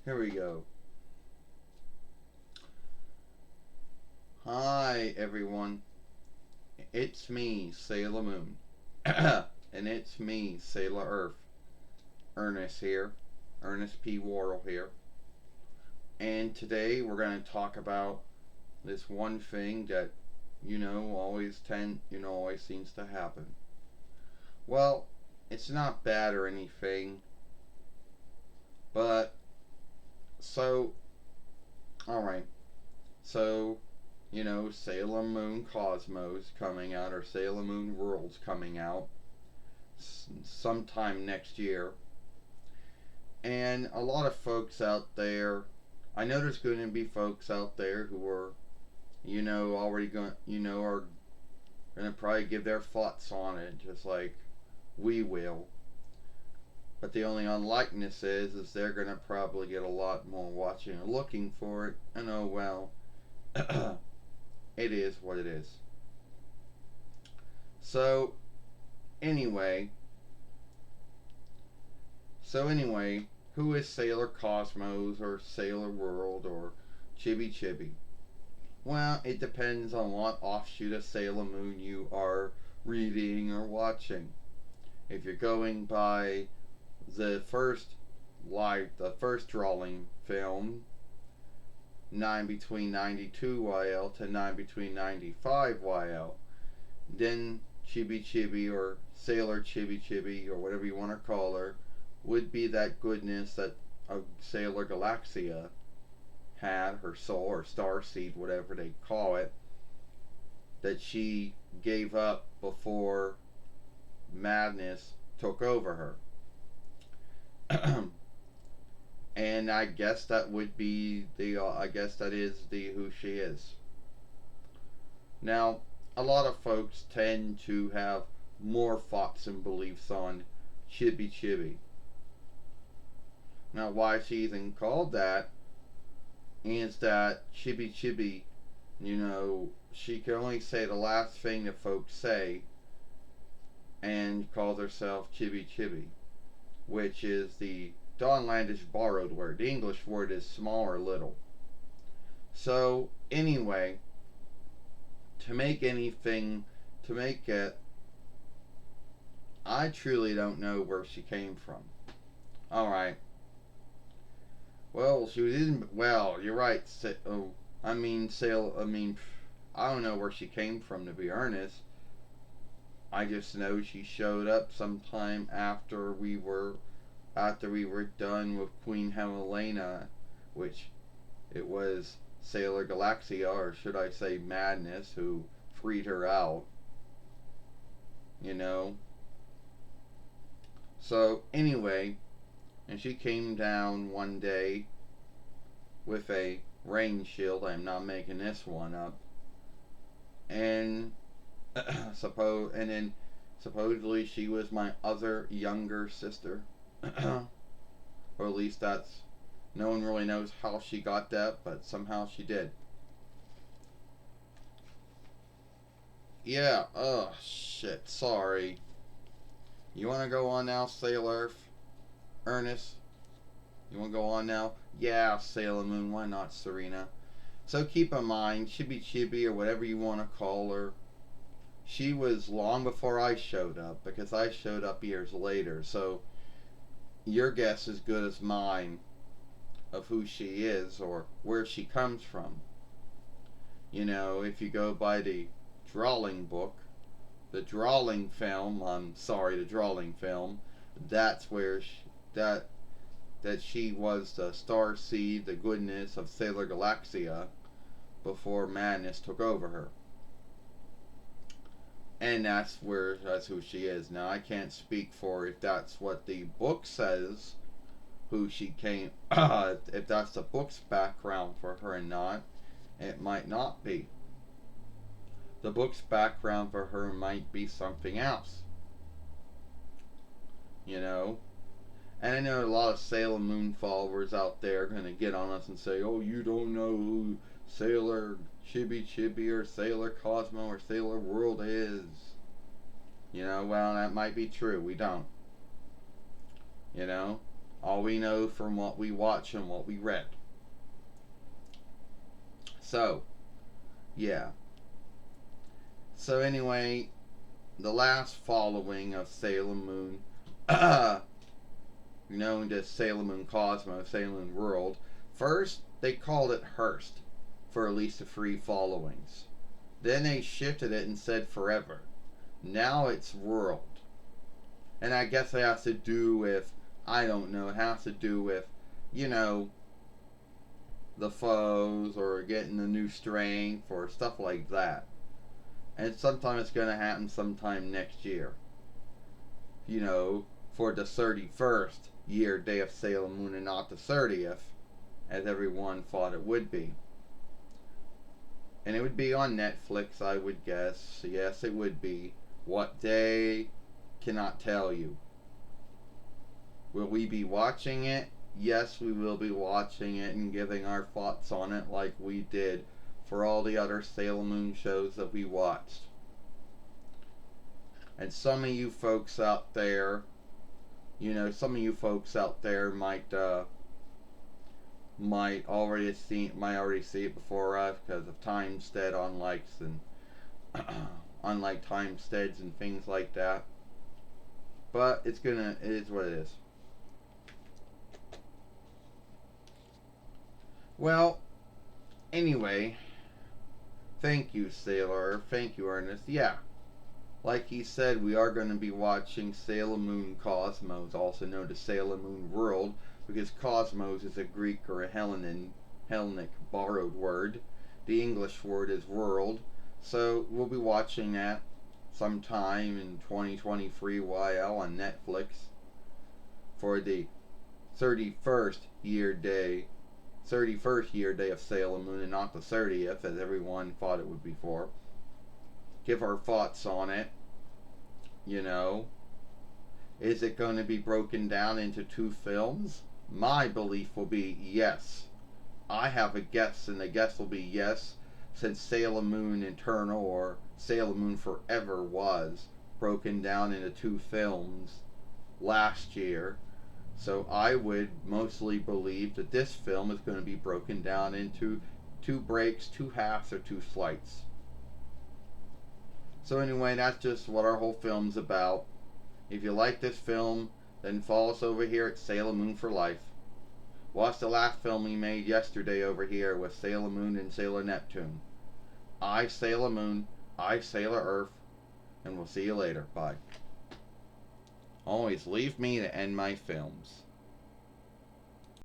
Here we go. Hi, everyone. It's me, Sailor Moon. And it's me, Sailor Earth. Ernest here. Ernest P. Worrell here. And today we're going to talk about this one thing that, always seems to happen. Well, it's not bad or anything, but so, alright. So, Sailor Moon Cosmos coming out, or Sailor Moon World's coming out sometime next year. And a lot of folks out there, I know there's going to be folks out there who are, already going, are going to probably give their thoughts on it, just like we will. But the only unlikeness is they're going to probably get a lot more watching and looking for it. And oh well, it is what it is. So anyway, so anyway, who is Sailor Cosmos or Sailor World or Chibi Chibi? Well, it depends on what offshoot of Sailor Moon you are reading or watching. If you're going by the first drawing film, 9 between 92 YL to 9 between 95 YL, then Chibi Chibi or Sailor Chibi Chibi or whatever you want to call her would be that goodness that Sailor Galaxia had, her soul or star seed, whatever they call it, that she gave up before madness took over her. And I guess that would be I guess that is who she is. Now, a lot of folks tend to have more thoughts and beliefs on Chibi Chibi. Now, why she's even called that is that Chibi Chibi, she can only say the last thing that folks say and calls herself Chibi Chibi, which is the Dawnlandish borrowed word. The English word is small or little. So, anyway, to make it, I truly don't know where she came from. Alright. Well, she was in. Well, you're right. I don't know where she came from, to be honest. I just know she showed up sometime after we were done with Queen Helena, which it was Sailor Galaxia, or should I say Madness, who freed her out. You know. So anyway, and she came down one day with a rain shield. I'm not making this one up. And supposedly she was my other younger sister, or at least that's, no one really knows how she got that, but somehow she did. Yeah. Oh shit. Sorry. You want to go on now, Sailor Ernest? You want to go on now? Yeah, Sailor Moon. Why not, Serena? So keep in mind, Chibi Chibi or whatever you want to call her, she was long before I showed up, because I showed up years later. So your guess is good as mine of who she is or where she comes from. If you go by the drawing book, the drawing film, the drawing film, that's where that she was the star seed, the goodness of Sailor Galaxia before madness took over her. And that's who she is. Now I can't speak for if that's what the book says, who she came if that's the book's background for her or not. It might not be. The book's background for her might be something else. You know? And I know a lot of Sailor Moon followers out there are going to get on us and say, oh, you don't know who Sailor Chibi Chibi or Sailor Cosmo or Sailor World is. Well, that might be true. We don't. You know? All we know from what we watch and what we read. So, yeah. So anyway, the last following of Sailor Moon, known as Sailor Moon Cosmos, Sailor Moon World, first they called it Hearst for at least 3 followings. Then they shifted it and said Forever. Now it's World. And I guess it has to do with, I don't know, it has to do with, you know, the foes or getting the new strength or stuff like that. And sometime it's going to happen sometime next year. You know, for the 31st year day of Sailor Moon and not the 30th, as everyone thought it would be. And it would be on Netflix, I would guess. Yes, it would be. What day? Cannot tell you. Will we be watching it? Yes, we will be watching it and giving our thoughts on it like we did for all the other Sailor Moon shows that we watched. And some of you folks out there, you know, some of you folks out there might already see it before us because of timestead unlikes and unlike timesteads and things like that. But it is what it is. Well, anyway, thank you, Sailor. Thank you, Ernest. Yeah, like he said, we are going to be watching Sailor Moon Cosmos, also known as Sailor Moon World, because Cosmos is a Greek or a Hellenic borrowed word. The English word is world. So we'll be watching that sometime in 2023 YL on Netflix for the 31st year day of Sailor Moon and not the 30th as everyone thought it would be for. Give our thoughts on it. You know, is it going to be broken down into 2 films? My belief will be yes. I have a guess, and the guess will be yes, since Sailor Moon Eternal or Sailor Moon Forever was broken down into 2 films last year. So I would mostly believe that this film is going to be broken down into 2 breaks, 2 halves, or 2 flights. So anyway, that's just what our whole film's about. If you like this film, then follow us over here at Sailor Moon for Life. Watch the last film we made yesterday over here with Sailor Moon and Sailor Neptune. I, Sailor Moon, I, Sailor Earth, and we'll see you later. Bye. Always leave me to end my films.